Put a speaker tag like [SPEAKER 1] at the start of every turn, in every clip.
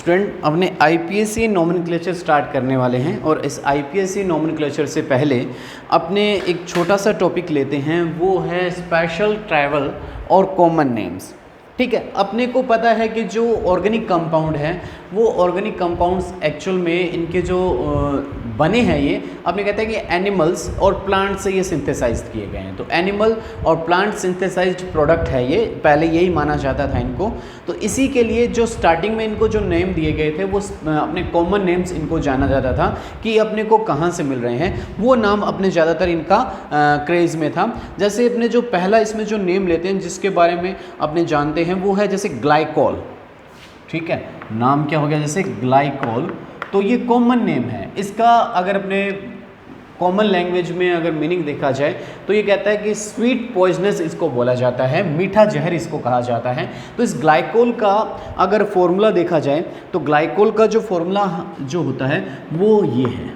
[SPEAKER 1] Student अपने IPSC nomenclature start करने वाले हैं और इस आईपीएससी नोमेनक्लेचर से पहले अपने एक छोटा सा टॉपिक लेते हैं, वो है स्पेशल ट्रैवल और कॉमन नेम्स। ठीक है, अपने को पता है कि जो ऑर्गेनिक कंपाउंड है वो ऑर्गेनिक कंपाउंड्स एक्चुअल में इनके जो बने हैं, ये अपने कहते हैं कि एनिमल्स और प्लांट से ये सिंथेसाइज किए गए हैं। तो एनिमल और प्लांट सिंथेसाइज्ड प्रोडक्ट है ये, पहले यही माना जाता था इनको। तो इसी के लिए जो स्टार्टिंग में इनको जो नेम दिए गए थे वो अपने कॉमन नेम्स इनको जाना जाता था कि अपने को कहाँ से मिल रहे हैं, वो नाम अपने ज़्यादातर इनका क्रेज़ में था। जैसे अपने जो पहला इसमें जो नेम लेते हैं जिसके बारे में अपने जानते हैं वो है जैसे ग्लाइकोल। ठीक है, नाम क्या हो गया, जैसे ग्लाइकोल। तो ये कॉमन नेम है। इसका अगर अपने कॉमन लैंग्वेज में अगर मीनिंग देखा जाए तो ये कहता है कि स्वीट पॉइजनस इसको बोला जाता है, मीठा जहर इसको कहा जाता है। तो इस ग्लाइकोल का अगर फॉर्मूला देखा जाए तो ग्लाइकोल का जो फॉर्मूला जो होता है वो ये है।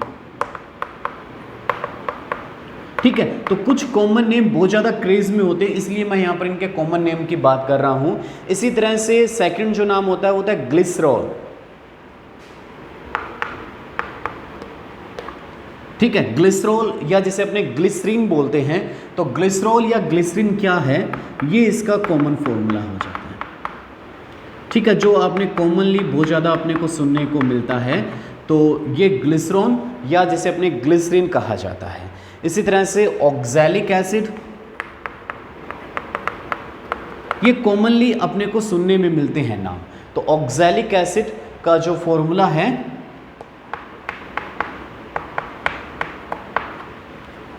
[SPEAKER 1] ठीक है, तो कुछ कॉमन नेम बहुत ज़्यादा क्रेज में होते हैं, इसलिए मैं यहाँ पर इनके कॉमन नेम की बात कर रहा हूँ। इसी तरह से सेकंड जो नाम होता है वो होता है ग्लिसरॉल। ठीक है, ग्लिसरॉल या जिसे अपने ग्लिसरीन बोलते हैं। तो ग्लिसरॉल या ग्लिसरीन क्या है, ये इसका कॉमन फॉर्मूला हो जाता है। ठीक है, जो आपने कॉमनली बहुत ज़्यादा अपने को सुनने को मिलता है, तो ये ग्लिसरॉल या जिसे अपने ग्लिसरीन कहा जाता है। इसी तरह से ऑक्सैलिक एसिड, ये कॉमनली अपने को सुनने में मिलते हैं नाम। तो ऑक्सैलिक एसिड का जो फॉर्मूला है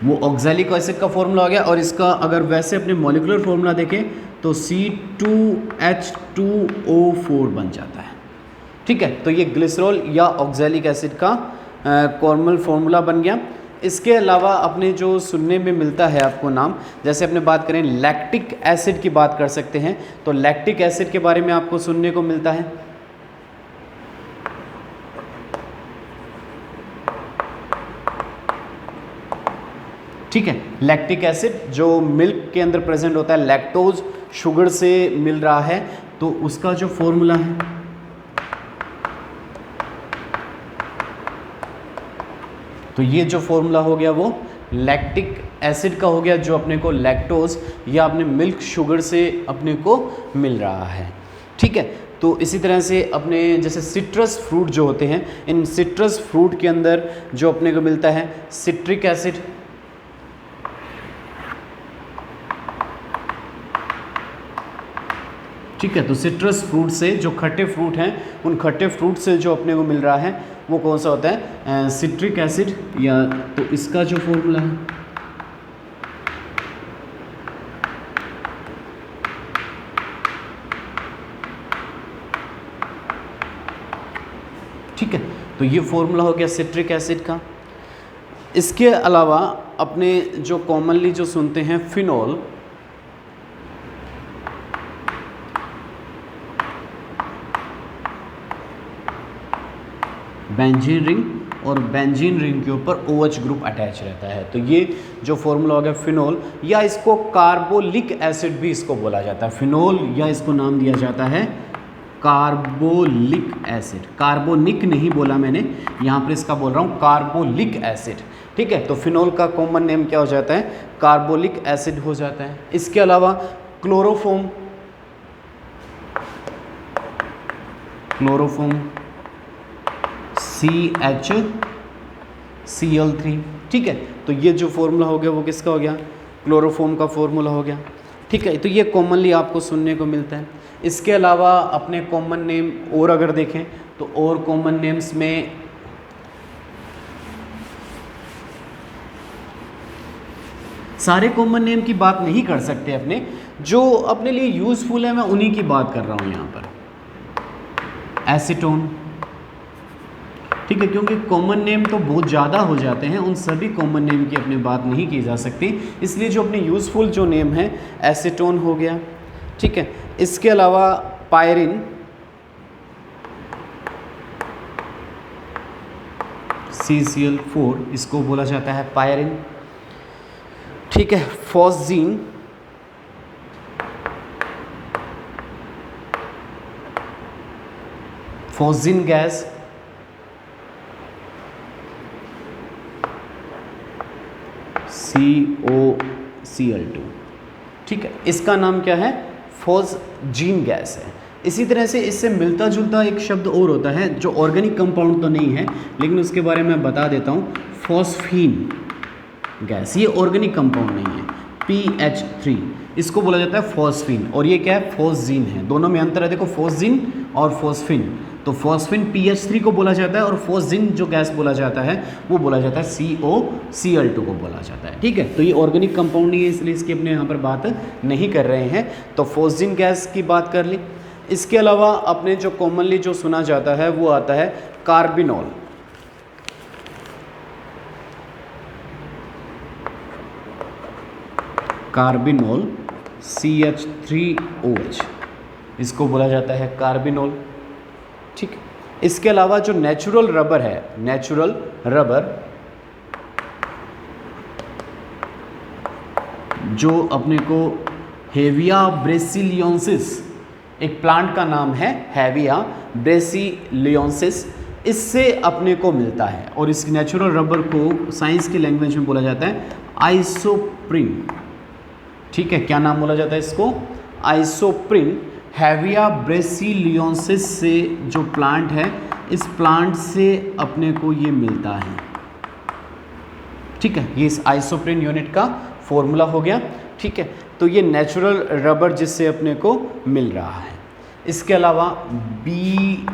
[SPEAKER 1] वो ऑक्सैलिक एसिड का फॉर्मूला हो गया, और इसका अगर वैसे अपने मॉलिक्यूलर फॉर्मूला देखें तो C2H2O4 बन जाता है। ठीक है, तो ये ग्लिसरॉल या ऑक्सैलिक एसिड का कॉमन फॉर्मूला बन गया। इसके अलावा अपने जो सुनने में मिलता है आपको नाम, जैसे अपने बात करें लैक्टिक एसिड की बात कर सकते हैं। तो लैक्टिक एसिड के बारे में आपको सुनने को मिलता है। ठीक है, लैक्टिक एसिड जो मिल्क के अंदर प्रेजेंट होता है, लैक्टोज शुगर से मिल रहा है, तो उसका जो फॉर्मूला है तो ये जो फॉर्मूला हो गया वो लैक्टिक एसिड का हो गया, जो अपने को लैक्टोज या अपने मिल्क शुगर से अपने को मिल रहा है। ठीक है, तो इसी तरह से अपने जैसे सिट्रस फ्रूट जो होते हैं, इन सिट्रस फ्रूट के अंदर जो अपने को मिलता है सिट्रिक एसिड। ठीक है, तो सिट्रस फ्रूट से जो खट्टे फ्रूट हैं, उन खट्टे फ्रूट से जो अपने को मिल रहा है वो कौन सा होता है, सिट्रिक एसिड, या तो इसका जो फॉर्मूला है ठीक है, तो ये फॉर्मूला हो गया सिट्रिक एसिड का। इसके अलावा अपने जो कॉमनली जो सुनते हैं फिनॉल, बेंजीन रिंग, और बेंजीन रिंग के ऊपर OH ग्रुप अटैच रहता है। तो ये जो फॉर्मूला हो गया फिनॉल, या इसको कार्बोलिक एसिड भी इसको बोला जाता है। फिनॉल या इसको नाम दिया जाता है कार्बोलिक एसिड। कार्बोनिक नहीं बोला मैंने, यहाँ पर इसका बोल रहा हूँ कार्बोलिक एसिड। ठीक है, तो फिनॉल का कॉमन नेम क्या हो जाता है, कार्बोलिक एसिड हो जाता है। इसके अलावा क्लोरोफॉर्म, CHCl3। ठीक है, तो ये जो फॉर्मूला हो गया वो किसका हो गया, क्लोरोफॉर्म का फॉर्मूला हो गया। ठीक है, तो ये कॉमनली आपको सुनने को मिलता है। इसके अलावा अपने कॉमन नेम और अगर देखें तो और कॉमन नेम्स में सारे कॉमन नेम की बात नहीं कर सकते अपने, जो अपने लिए यूजफुल है मैं उन्हीं की बात कर रहा हूँ यहाँ पर। एसीटोन, ठीक है, क्योंकि कॉमन नेम तो बहुत ज़्यादा हो जाते हैं, उन सभी कॉमन नेम की अपने बात नहीं की जा सकती, इसलिए जो अपने यूज़फुल जो नेम है एसीटोन हो गया। ठीक है, इसके अलावा पायरिन, CCl4 इसको बोला जाता है पायरिन। ठीक है, फॉस्जीन, फोजिन गैस, COCl2, ठीक है, इसका नाम क्या है, फोस्जीन गैस है। इसी तरह से इससे मिलता जुलता एक शब्द और होता है जो ऑर्गेनिक कंपाउंड तो नहीं है लेकिन उसके बारे में बता देता हूँ, फॉस्फीन गैस। ये ऑर्गेनिक कंपाउंड नहीं है, PH3, इसको बोला जाता है फॉस्फीन, और ये क्या है, फोस्जीन है। दोनों में अंतर है, देखो फोस्जीन और फॉस्फीन। तो फॉस्फीन PH3 को बोला जाता है और फोस्जीन जो गैस बोला जाता है वो बोला जाता है COCl2 को बोला जाता है, ठीक है। तो ये ऑर्गेनिक कंपाउंड नहीं है इसलिए इसकी अपने यहाँ पर बात नहीं कर रहे हैं। तो फोस्जीन गैस की बात कर ली। इसके अलावा अपने जो कॉमनली जो सुना जाता है वो आता है कार्बिनॉल। कार्बिनॉल CH3OH, इसको बोला जाता है कार्बिनॉल, ठीक है। इसके अलावा जो नेचुरल रबर है, नेचुरल रबर जो अपने को हेविया ब्रेसिलियोन्सिस, एक प्लांट का नाम है हेविया ब्रेसिलियोन्सिस, इससे अपने को मिलता है। और इस नेचुरल रबर को साइंस की लैंग्वेज में बोला जाता है आइसोप्रिन, ठीक है। क्या नाम बोला जाता है इसको, आइसोप्रिन। हेविया ब्रेसिलियोन्सिस से जो प्लांट है, इस प्लांट से अपने को ये मिलता है, ठीक है। ये इस आइसोप्रिन यूनिट का फॉर्मूला हो गया, ठीक है। तो ये नेचुरल रबर जिससे अपने को मिल रहा है। इसके अलावा B.H.C,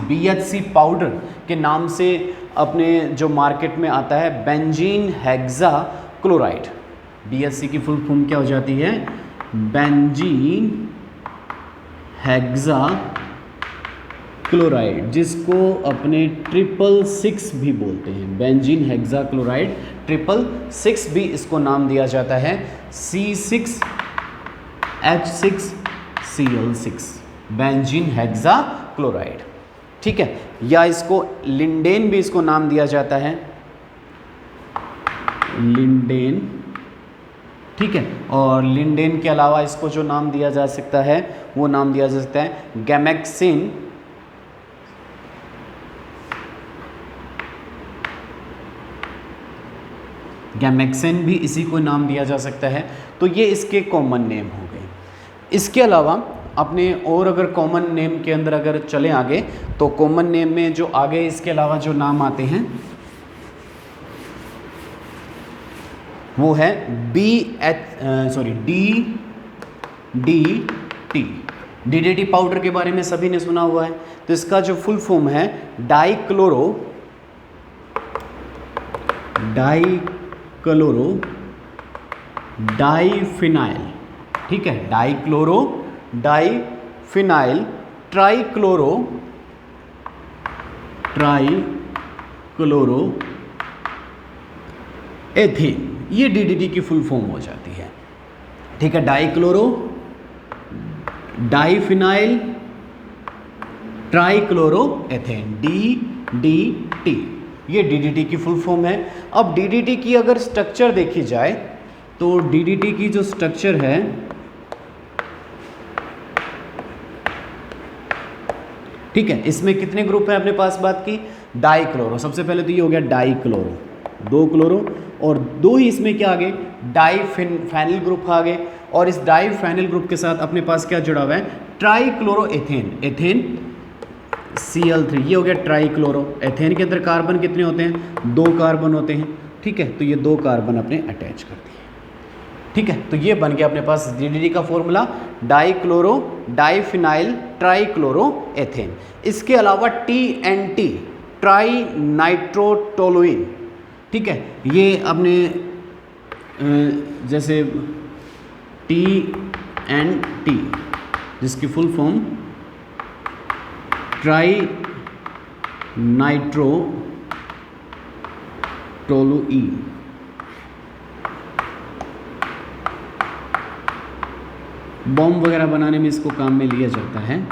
[SPEAKER 1] BHC पाउडर के नाम से अपने जो मार्केट में आता है, बेंजीन हेक्सा क्लोराइड। BHC की फुल फॉर्म क्या हो जाती है, बेंजीन हेक्सा क्लोराइड, जिसको अपने 666 भी बोलते हैं। बेंजीन हेक्सा क्लोराइड 666 भी इसको नाम दिया जाता है, C6H6Cl6, बेंजीन हेक्सा क्लोराइड, ठीक है। या इसको लिंडेन भी इसको नाम दिया जाता है, लिंडेन, ठीक है। और लिंडेन के अलावा इसको जो नाम दिया जा सकता है वो नाम दिया जा सकता है गैमेक्सिन, गैमेक्सिन भी इसी को नाम दिया जा सकता है। तो ये इसके कॉमन नेम हो गए। इसके अलावा अपने और अगर कॉमन नेम के अंदर अगर चले आगे, तो कॉमन नेम में जो आगे इसके अलावा जो नाम आते हैं वो है DDT। DDT पाउडर के बारे में सभी ने सुना हुआ है। तो इसका जो फुल फॉर्म है डाइक्लोरो डाइफिनाइल, ठीक है, डाइक्लोरो डाइफिनाइल ट्राइक्लोरो एथेन, ये DDT की फुल फॉर्म हो जाती है, ठीक है। Dichloro diphenyl trichloro ethane, DDT, ये DDT की फुल फॉर्म है। अब DDT की अगर स्ट्रक्चर देखी जाए तो DDT की जो स्ट्रक्चर है, ठीक है, इसमें कितने ग्रुप हैं अपने पास बात की, डाइक्लोरो। सबसे पहले तो ये हो गया डाइक्लोरो, 2 क्लोरो, और 2 ही इसमें क्या आ गए, डाइफेनिल ग्रुप आ गए। और इस डाइफेनिल ग्रुप के साथ अपने पास क्या जुड़ा हुआ है, ट्राइक्लोरो एथेन, एथेन Cl3, ये हो गया ट्राइक्लोरो। एथेन के अंदर कार्बन कितने होते हैं, 2 कार्बन होते हैं, ठीक है। तो ये 2 कार्बन अपने अटैच कर दिए, ठीक है। तो ये बन गया अपने पास DDT का formula, dichloro diphenyl trichloro ethane. इसके अलावा TNT, ट्राई नाइट्रोटोलुइन, ठीक है। ये अपने जैसे TNT जिसकी full form try nitrotoluene, bomb वगैरह बनाने में इसको काम में लिया जाता है,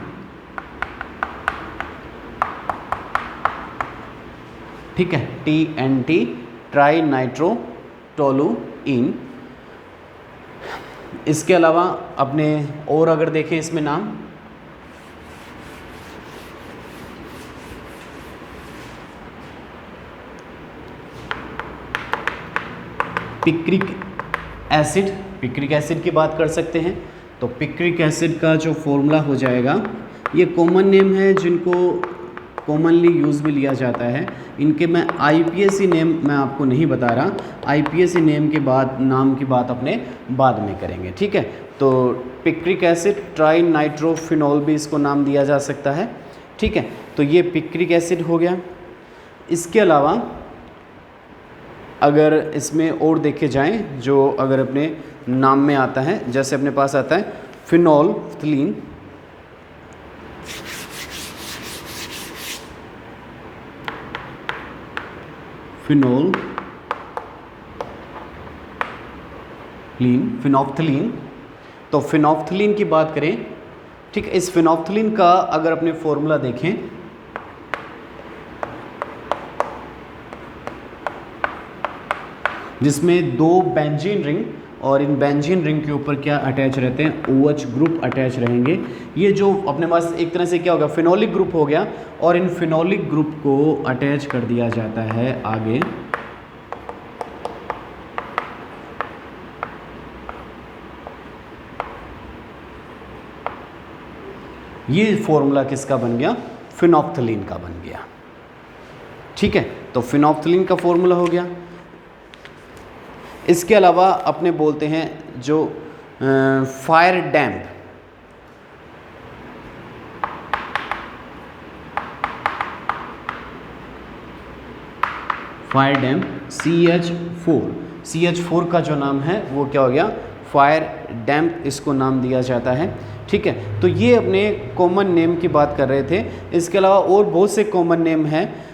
[SPEAKER 1] ठीक है। TNT try nitrotoluene. इसके अलावा अपने और अगर देखें इसमें नाम, पिक्रिक एसिड, पिक्रिक एसिड की बात कर सकते हैं। तो पिक्रिक एसिड का जो फॉर्मूला हो जाएगा, ये कॉमन नेम है जिनको कॉमनली यूज़ में लिया जाता है। इनके मैं आईपीएसी नेम मैं आपको नहीं बता रहा, आईपीएसी नेम के बाद नाम की बात अपने बाद में करेंगे, ठीक है। तो पिक्रिक एसिड, ट्राई नाइट्रोफिनॉल भी इसको नाम दिया जा सकता है, ठीक है। तो ये पिक्रिक एसिड हो गया। इसके अलावा अगर इसमें और देखे जाएं, जो अगर अपने नाम में आता है, जैसे अपने पास आता है फिनोल्फ्थलीन, फिनोल्फ्थलीन। तो फिनोल्फ्थलीन की बात करें, ठीक है। इस फिनोल्फ्थलीन का अगर अपने फॉर्मूला देखें, जिसमें 2 बेंजीन रिंग, और इन बेंजीन रिंग के ऊपर क्या अटैच रहते हैं, OH ग्रुप अटैच रहेंगे। ये जो अपने पास एक तरह से क्या होगा, फिनोलिक ग्रुप हो गया, और इन फिनोलिक ग्रुप को अटैच कर दिया जाता है आगे ये फॉर्मूला किसका बन गया, फिनोल्फ्थलीन का बन गया, ठीक है। तो फिनोल्फ्थलीन का फॉर्मूला हो गया। इसके अलावा अपने बोलते हैं जो फायर डैम्प, CH4 का जो नाम है वो क्या हो गया, फायर डैम्प, इसको नाम दिया जाता है, ठीक है। तो ये अपने कॉमन नेम की बात कर रहे थे। इसके अलावा और बहुत से कॉमन नेम हैं,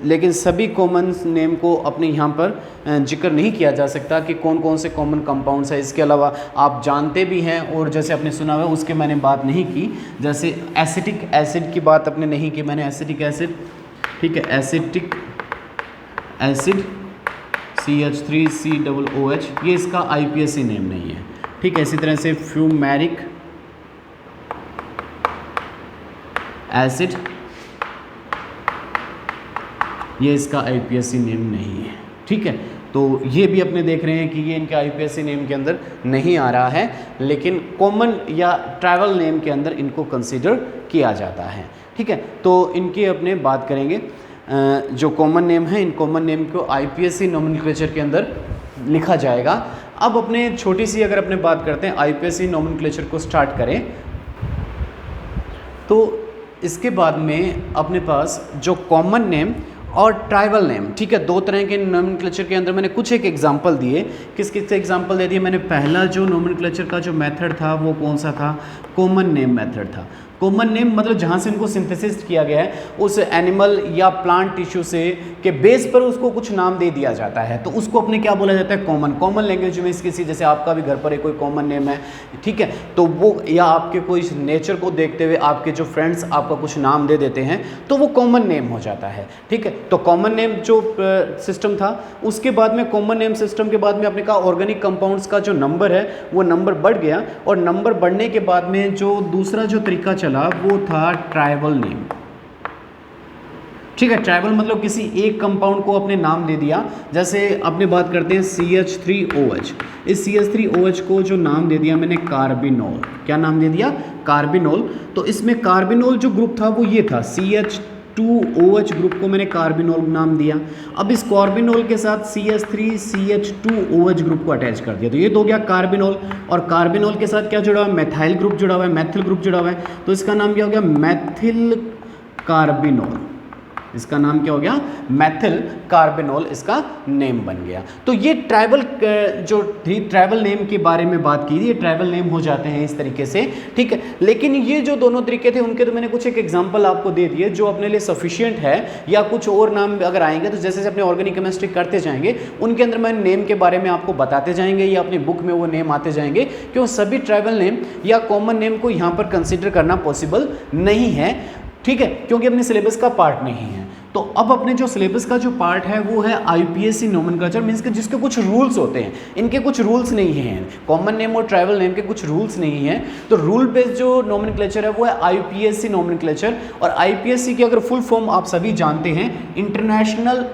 [SPEAKER 1] लेकिन सभी कॉमन नेम को अपने यहाँ पर जिक्र नहीं किया जा सकता कि कौन कौन से कॉमन कंपाउंड्स है। इसके अलावा आप जानते भी हैं, और जैसे आपने सुना हुआ उसके मैंने बात नहीं की, जैसे एसिटिक एसिड की बात अपने नहीं की मैंने, एसिटिक एसिड, ठीक है। एसिटिक एसिड CH3COOH, ये इसका आईपीएसी नेम नहीं है, ठीक है। इसी तरह से फ्यूमेरिक एसिड, ये इसका आईपीएसी नेम नहीं है, ठीक है। तो ये भी अपने देख रहे हैं कि ये इनके आईपीएसी नेम के अंदर नहीं आ रहा है, लेकिन कॉमन या ट्रैवल नेम के अंदर इनको कंसीडर किया जाता है, ठीक है। तो इनकी अपने बात करेंगे, जो कॉमन नेम है, इन कॉमन नेम को आईपीएसी नोमेनक्लेचर के अंदर लिखा जाएगा। अब अपने छोटी सी अगर अपने बात करते हैं आईपीएसी नोमेनक्लेचर को स्टार्ट करें, तो इसके बाद में अपने पास जो कॉमन नेम और ट्राइबल नेम, ठीक है, 2 तरह के नोमेनक्लेचर के अंदर मैंने कुछ एक एग्जांपल दिए। किस किस से एग्जांपल दे दिए मैंने। पहला जो नोमेनक्लेचर का जो मेथड था वो कौन सा था, कॉमन नेम मेथड था। कॉमन नेम मतलब जहाँ से इनको सिंथेसिस किया गया है, उस एनिमल या प्लांट टिश्यू से के बेस पर उसको कुछ नाम दे दिया जाता है, तो उसको अपने क्या बोला जाता है, कॉमन। कॉमन लैंग्वेज में किसी, जैसे आपका भी घर पर एक कोई कॉमन नेम है, ठीक है, तो वो, या आपके कोई नेचर को देखते हुए आपके जो फ्रेंड्स आपका कुछ नाम दे देते हैं, तो वो कॉमन नेम हो जाता है, ठीक है। तो कॉमन नेम जो सिस्टम था, उसके बाद में कॉमन नेम सिस्टम के बाद में आपने कहा ऑर्गेनिक कंपाउंड्स का जो नंबर है वो नंबर बढ़ गया, और नंबर बढ़ने के बाद में जो दूसरा जो तरीका चला वो था ट्राइबल नेम, ठीक है। ट्राइबल मतलब किसी एक कंपाउंड को अपने नाम दे दिया। जैसे अपने बात करते हैं CH3OH, इस CH3OH को जो नाम दे दिया मैंने कार्बिनोल। क्या नाम दे दिया, कार्बिनोल। तो इसमें कार्बिनोल जो ग्रुप था वो ये था, CH2OH ग्रुप को मैंने कार्बिनोल नाम दिया। अब इस कार्बिनोल के साथ CH3CH2OH ग्रुप को अटैच कर दिया, तो ये तो हो गया कार्बिनोल। और कार्बिनोल के साथ क्या जुड़ा हुआ है, मेथाइल ग्रुप जुड़ा हुआ है, मैथिल ग्रुप जुड़ा हुआ है, तो इसका नाम क्या हो गया, मैथिल कार्बिनोल। इसका नाम क्या हो गया, मैथिल कार्बिनोल, इसका नेम बन गया। तो ये ट्राइबल जो थी, ट्राइबल नेम के बारे में बात की, ये ट्राइबल नेम हो जाते हैं इस तरीके से, ठीक है। लेकिन ये जो दोनों तरीके थे उनके तो मैंने कुछ एक एग्जांपल आपको दे दिए जो अपने लिए सफिशिएंट है, या कुछ और नाम अगर आएंगे तो जैसे अपने ऑर्गेनिक केमिस्ट्री करते जाएंगे उनके अंदर मैं नेम के बारे में आपको बताते जाएंगे, या अपनी बुक में वो नेम आते जाएंगे, क्यों सभी ट्राइबल नेम या कॉमन नेम को यहाँ पर कंसिडर करना पॉसिबल नहीं है, ठीक है, क्योंकि अपने सिलेबस का पार्ट नहीं है। तो अब अपने जो सिलेबस का जो पार्ट है वो है आईपीएसी नोमेनक्लेचर, मींस कि जिसके कुछ रूल्स होते हैं, इनके कुछ रूल्स नहीं हैं। कॉमन नेम और ट्राइबल नेम के कुछ रूल्स नहीं हैं, तो रूल बेस्ड जो नोमेनक्लेचर है वो है आईपीएसी नोमेनक्लेचर। और आईपीएसी की अगर फुल फॉर्म आप सभी जानते हैं, international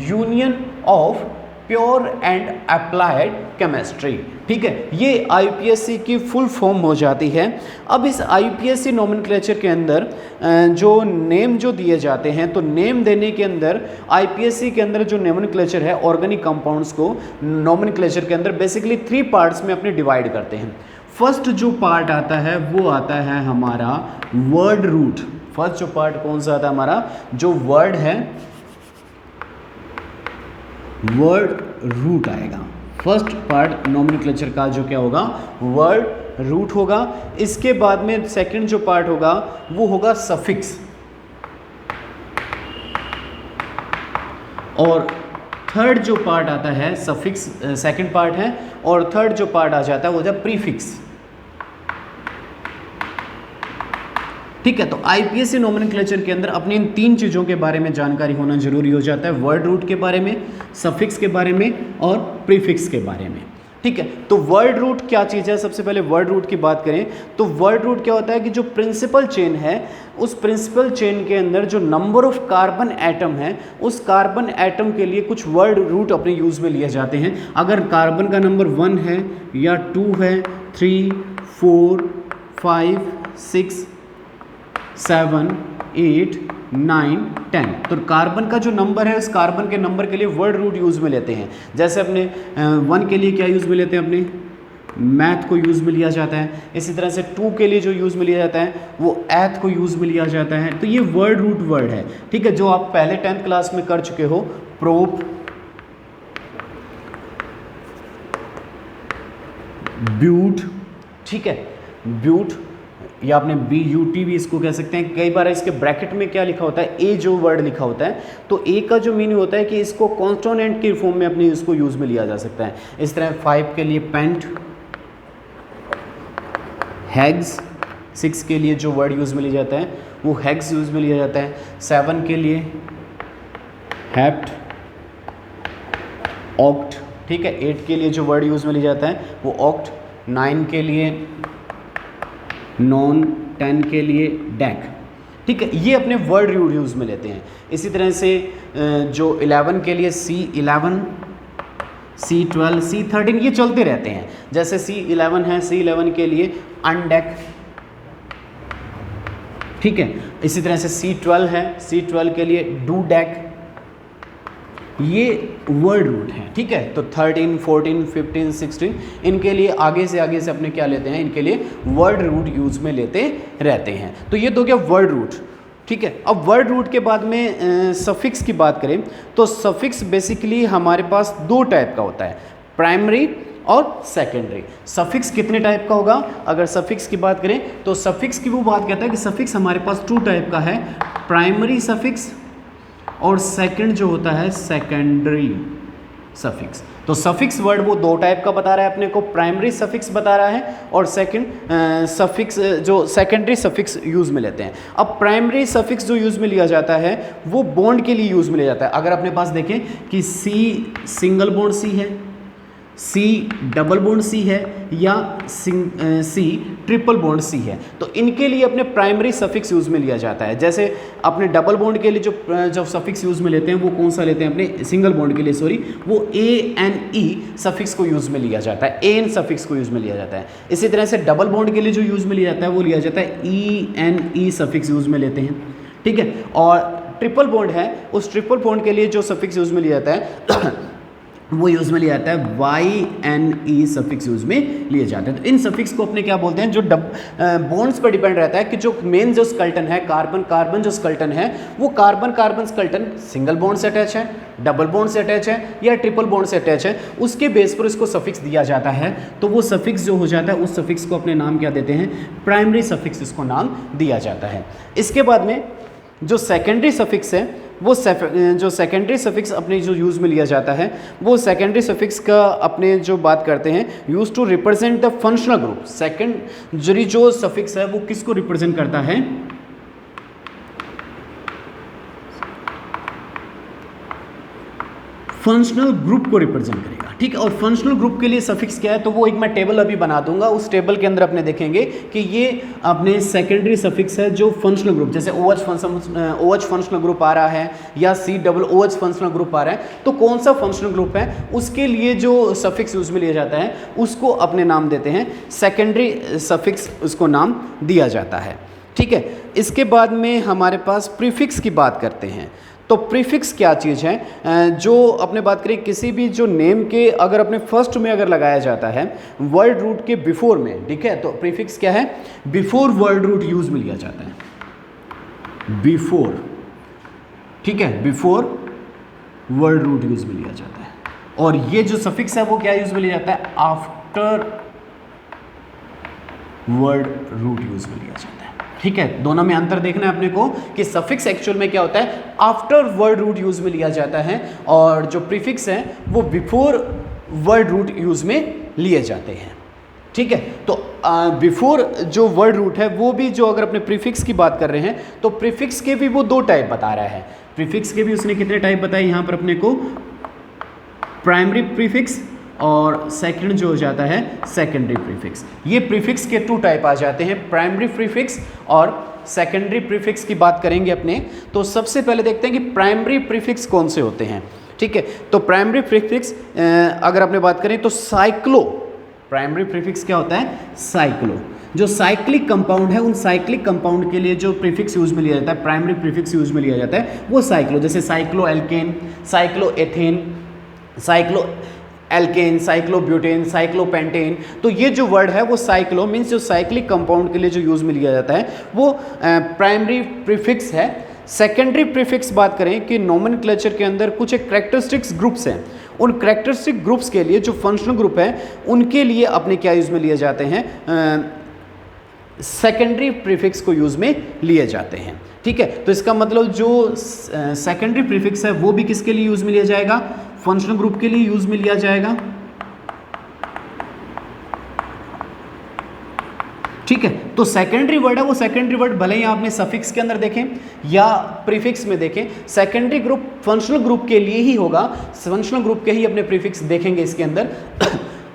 [SPEAKER 1] union of pure and applied chemistry. ठीक है, ये आईपीएससी की फुल फॉर्म हो जाती है। अब इस आईपीएससी नोमेनक्लेचर के अंदर जो नेम जो दिए जाते हैं, तो नेम देने के अंदर आईपीएससी के अंदर जो नोमेनक्लेचर है ऑर्गेनिक कंपाउंड्स को नोमेनक्लेचर के अंदर बेसिकली 3 पार्ट्स में अपने डिवाइड करते हैं। फर्स्ट जो पार्ट आता है वो आता है हमारा वर्ड रूट। फर्स्ट जो पार्ट कौन सा आता है हमारा, जो वर्ड है वर्ड रूट आएगा। फर्स्ट पार्ट नोमेनक्लेचर का जो क्या होगा, वर्ड रूट होगा। इसके बाद में सेकंड जो पार्ट होगा वो होगा सफिक्स, और थर्ड जो पार्ट आता है सफिक्स सेकंड पार्ट है, और थर्ड जो पार्ट आ जाता है वो होता प्रीफिक्स। ठीक है, तो आईपीएससी नोमेनक्लेचर के अंदर अपनी इन 3 चीज़ों के बारे में जानकारी होना जरूरी हो जाता है, वर्ड रूट के बारे में, सफिक्स के बारे में और प्रीफिक्स के बारे में। ठीक है, तो वर्ड रूट क्या चीज़ है, सबसे पहले वर्ड रूट की बात करें तो वर्ड रूट क्या होता है कि जो प्रिंसिपल चेन है, उस प्रिंसिपल चेन के अंदर जो नंबर ऑफ कार्बन एटम है, उस कार्बन एटम के लिए कुछ वर्ड रूट अपने यूज़ में लिए जाते हैं। अगर कार्बन का नंबर 1 है या 2 है, 3, 4, 5, 6, 7, 8, 9, 10, तो कार्बन का जो नंबर है उस कार्बन के नंबर के लिए वर्ड रूट यूज़ में लेते हैं। जैसे अपने 1 के लिए क्या यूज़ में लेते हैं, अपने मैथ को यूज़ में लिया जाता है। इसी तरह से 2 के लिए जो यूज़ में लिया जाता है वो एथ को यूज़ में लिया जाता है। तो ये वर्ड रूट वर्ड है। ठीक है, जो आप पहले 10th क्लास में कर चुके हो, प्रोप, ब्यूट, ठीक है, ब्यूट या आपने BUT भी इसको कह सकते हैं। कई बार इसके ब्रैकेट में क्या लिखा होता है, ए जो वर्ड लिखा होता है, तो ए का जो मीनिंग होता है कि इसको कॉन्सोनेंट के फॉर्म में अपने इसको यूज़ में लिया जा सकता है। इस तरह 5 के लिए पेंट, हैग्स, 6 के लिए जो वर्ड यूज़ में लिया जाता है वो हैग्स यूज़ में लिया जाता है। 7 के लिए हेप्ट, ऑक्ट, ठीक है। 8 के लिए जो वर्ड यूज़ में लिया जाता है वो ऑक्ट, 9 के लिए नॉन, 10 के लिए डैक। ठीक है, ये अपने वर्ड यूज़ में लेते हैं। इसी तरह से जो 11 के लिए C11, C12, C13 ये चलते रहते हैं। जैसे C11 है, C11 के लिए अनडेक, ठीक है। इसी तरह से C12 है, C12 के लिए डू डेक। ये वर्ड रूट है, ठीक है। तो 13, 14, 15, 16 इनके लिए आगे से अपने क्या लेते हैं, इनके लिए वर्ड रूट यूज़ में लेते रहते हैं। तो ये तो क्या वर्ड रूट, ठीक है। अब वर्ड रूट के बाद में सफिक्स की बात करें तो सफिक्स बेसिकली हमारे पास 2 टाइप का होता है, प्राइमरी और सेकेंडरी। सफिक्स कितने टाइप का होगा, अगर सफिक्स की बात करें तो सफिक्स की वो बात कहता है कि सफिक्स हमारे पास 2 टाइप का है, प्राइमरी सफिक्स और सेकंड जो होता है सेकेंडरी सफिक्स। तो सफिक्स वर्ड वो 2 टाइप का बता रहा है अपने को, प्राइमरी सफिक्स बता रहा है और सेकंड सफिक्स जो सेकेंडरी सफिक्स यूज़ में लेते हैं। अब प्राइमरी सफिक्स जो यूज़ में लिया जाता है वो बॉन्ड के लिए यूज़ में लिया जाता है। अगर अपने पास देखें कि C सिंगल बॉन्ड C है, C डबल बॉन्ड C है या C ट्रिपल बॉन्ड C है, तो इनके लिए अपने प्राइमरी सफिक्स यूज़ में लिया जाता है। जैसे अपने डबल बॉन्ड के लिए जो सफिक्स यूज़ में लेते हैं वो कौन सा लेते हैं, अपने सिंगल बॉन्ड के लिए वो ANE सफिक्स को यूज़ में लिया जाता है, AN सफिक्स को यूज़ में लिया जाता है। इसी तरह से डबल बॉन्ड के लिए जो यूज़ में लिया जाता है वो लिया जाता है ENE सफिक्स यूज़ में लेते हैं, ठीक है। और ट्रिपल बॉन्ड है, उस ट्रिपल बॉन्ड के लिए जो सफिक्स यूज़ में लिया जाता है वो यूज़ में लिया जाता है YNE सफिक्स यूज़ में लिए जाते हैं। तो इन सफिक्स को अपने क्या बोलते हैं, जो बॉन्ड्स पर डिपेंड रहता है कि जो मेन जो स्केलेटन है, कार्बन कार्बन जो स्केलेटन है वो carbon carbon skeleton single bond से अटैच है, डबल बॉन्ड से अटैच है या ट्रिपल बॉन्ड से अटैच है, उसके बेस पर इसको सफिक्स दिया जाता है। तो वो सफिक्स जो हो जाता है उस सफिक्स को अपने नाम क्या देते हैं, प्राइमरी सफिक्स इसको नाम दिया जाता है। इसके बाद में जो सेकेंडरी सफिक्स है वो जो सेकेंडरी सफिक्स अपने जो यूज़ में लिया जाता है वो सेकेंडरी सफिक्स का अपने जो बात करते हैं use to represent the functional group. Secondary जो सफिक्स है वो किसको रिप्रेजेंट करता है, फंक्शनल ग्रुप को रिप्रेजेंट करेगा, ठीक है। और फंक्शनल ग्रुप के लिए सफिक्स क्या है, तो वो एक मैं टेबल अभी बना दूंगा, उस टेबल के अंदर अपने देखेंगे कि ये अपने सेकेंडरी सफिक्स है जो फंक्शनल ग्रुप, जैसे OH फंक्शनल ग्रुप आ रहा है या COOH फंक्शनल ग्रुप आ रहा है, तो कौन सा फंक्शनल ग्रुप है उसके लिए जो सफिक्स यूज में लिया जाता है उसको अपने नाम देते हैं सेकेंडरी सफिक्स, उसको नाम दिया जाता है। ठीक है। इसके बाद में हमारे पास प्रीफिक्स की बात करते हैं। तो प्रीफिक्स क्या चीज़ है, जो अपने बात करें किसी भी जो नेम के अगर अपने फर्स्ट में अगर लगाया जाता है वर्ड रूट के बिफोर में, ठीक है, तो प्रीफिक्स क्या है, बिफोर वर्ड रूट यूज में लिया जाता है, बिफोर, ठीक है, बिफोर वर्ड रूट यूज में लिया जाता है। और ये जो सफिक्स है वो क्या यूज में लिया जाता है, आफ्टर वर्ड रूट यूज में लिया जाता है। ठीक है, दोनों में अंतर देखना है अपने को कि सफिक्स एक्चुअल में क्या होता है, आफ्टर वर्ड रूट यूज में लिया जाता है, और जो प्रीफिक्स है वो बिफोर वर्ड रूट यूज में लिए जाते हैं। ठीक है। तो बिफोर जो वर्ड रूट है वो भी, जो अगर अपने प्रीफिक्स की बात कर रहे हैं तो प्रीफिक्स के भी वो दो टाइप बता रहा है। प्रीफिक्स के भी उसने कितने टाइप बताए यहाँ पर अपने को, प्राइमरी प्रीफिक्स और सेकंड जो हो जाता है सेकेंडरी प्रीफिक्स। ये प्रीफिक्स के 2 टाइप आ जाते हैं, प्राइमरी प्रीफिक्स और सेकेंडरी प्रीफिक्स की बात करेंगे अपने। तो सबसे पहले देखते हैं कि प्राइमरी प्रीफिक्स कौन से होते हैं। ठीक है, तो प्राइमरी प्रीफिक्स अगर अपने बात करें तो साइक्लो, प्राइमरी प्रीफिक्स क्या होता है, साइक्लो। जो साइक्लिक कंपाउंड है उन साइक्लिक कंपाउंड के लिए जो प्रीफिक्स यूज में लिया जाता है, प्राइमरी प्रीफिक्स यूज में लिया जाता है वो साइक्लो, जैसे cyclo alkane, cyclo ethane, cyclo alkane, cyclobutane, cyclopentane. तो ये जो वर्ड है वो साइक्लो मीन्स जो साइक्लिक कंपाउंड के लिए जो यूज में लिया जाता है वो प्राइमरी प्रीफिक्स है। सेकेंडरी प्रीफिक्स बात करें कि नोमेनक्लेचर के अंदर कुछ एक कैरेक्टरिस्टिक्स ग्रुप्स हैं, उन कैरेक्टरिस्टिक ग्रुप्स के लिए जो फंक्शनल ग्रुप है उनके लिए अपने क्या यूज में लिए जाते हैं, सेकेंडरी प्रीफिक्स को यूज में लिए जाते हैं। ठीक है, तो इसका मतलब जो सेकेंडरी प्रीफिक्स है वो भी किसके लिए यूज में लिया जाएगा, फंक्शनल ग्रुप के लिए यूज में लिया जाएगा। ठीक है, तो सेकेंडरी वर्ड है वो सेकेंडरी वर्ड भले ही आपने सफिक्स के अंदर देखें या प्रीफिक्स में देखें, सेकेंडरी ग्रुप फंक्शनल ग्रुप के लिए ही होगा, फंक्शनल ग्रुप के ही अपने प्रीफिक्स देखेंगे इसके अंदर।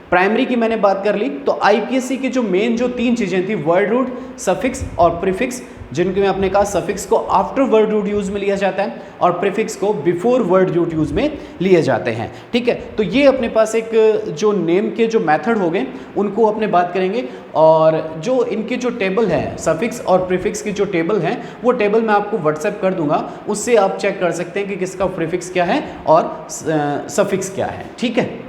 [SPEAKER 1] प्राइमरी की मैंने बात कर ली, तो आईपीएससी की जो मेन जो 3 चीजें थी, वर्ड रूट, सफिक्स और प्रीफिक्स, जिनके में आपने कहा सफिक्स को आफ्टर वर्ड रूट यूज में लिया जाता है और प्रीफिक्स को बिफोर वर्ड रूट यूज में लिए जाते हैं। ठीक है, तो ये अपने पास एक जो नेम के जो मेथड हो गए उनको अपने बात करेंगे, और जो इनके जो टेबल है सफिक्स और प्रीफिक्स की जो टेबल है वो टेबल मैं आपको व्हाट्सएप कर दूंगा, उससे आप चेक कर सकते हैं कि किसका प्रीफिक्स क्या है और सफिक्स क्या है। ठीक है।